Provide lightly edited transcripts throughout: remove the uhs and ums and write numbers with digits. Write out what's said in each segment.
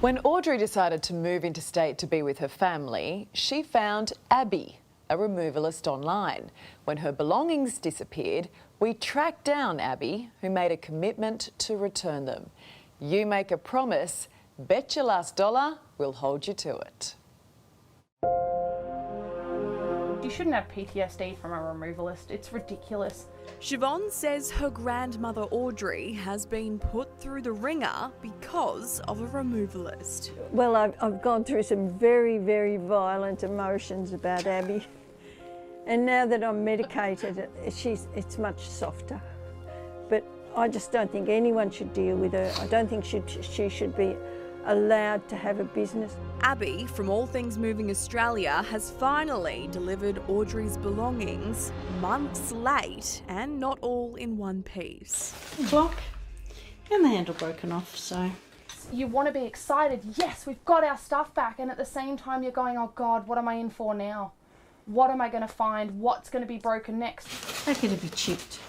When Audrey decided to move interstate to be with her family, she found Abbey, a removalist, online. When her belongings disappeared, we tracked down Abbey, who made a commitment to return them. You make a promise, bet your last dollar we'll hold you to it. You shouldn't have PTSD from a removalist. It's ridiculous. Siobhan says her grandmother Audrey has been put through the ringer because of a removalist. Well, I've gone through some very, very violent emotions about Abbey. And now that I'm medicated, it's much softer. But I just don't think anyone should deal with her. I don't think she should be allowed to have a business. Abbey, from All Things Moving Australia, has finally delivered Audrey's belongings months late and not all in one piece. Clock and the handle broken off, so. You want to be excited, yes, we've got our stuff back, and at the same time you're going, oh God, what am I in for now? What am I going to find? What's going to be broken next? How could it be chipped?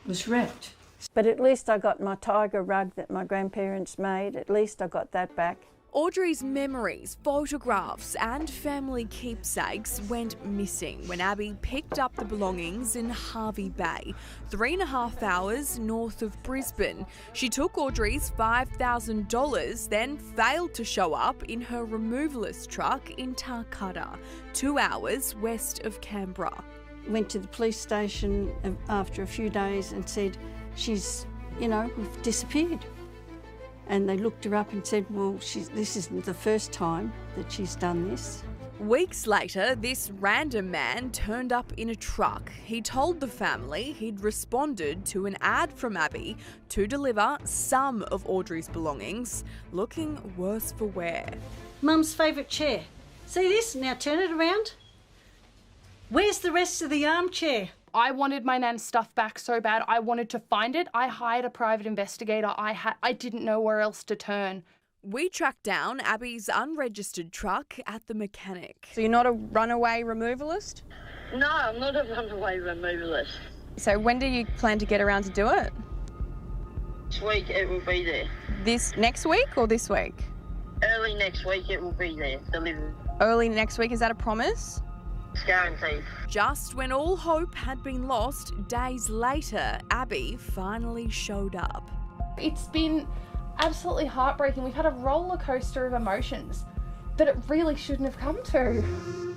It was wrapped. But at least I got my tiger rug that my grandparents made. At least I got that back. Audrey's memories, photographs and family keepsakes went missing when Abbey picked up the belongings in Hervey Bay, 3.5 hours north of Brisbane. She took Audrey's $5,000, then failed to show up in her removalist truck in Tarcutta, 2 hours west of Canberra. Went to the police station after a few days and said, she's, we've disappeared. And they looked her up and said, well, this isn't the first time that she's done this. Weeks later, this random man turned up in a truck. He told the family he'd responded to an ad from Abbey to deliver some of Audrey's belongings, looking worse for wear. Mum's favourite chair. See this? Now turn it around. Where's the rest of the armchair? I wanted my nan's stuff back so bad. I wanted to find it. I hired a private investigator. I didn't know where else to turn. We tracked down Abbey's unregistered truck at the mechanic. So you're not a runaway removalist? No, I'm not a runaway removalist. So when do you plan to get around to do it? This week it will be there. This next week or this week? Early next week it will be there, delivered. Early next week, is that a promise? It's guaranteed. Just when all hope had been lost, days later, Abbey finally showed up. It's been absolutely heartbreaking. We've had a roller coaster of emotions that it really shouldn't have come to.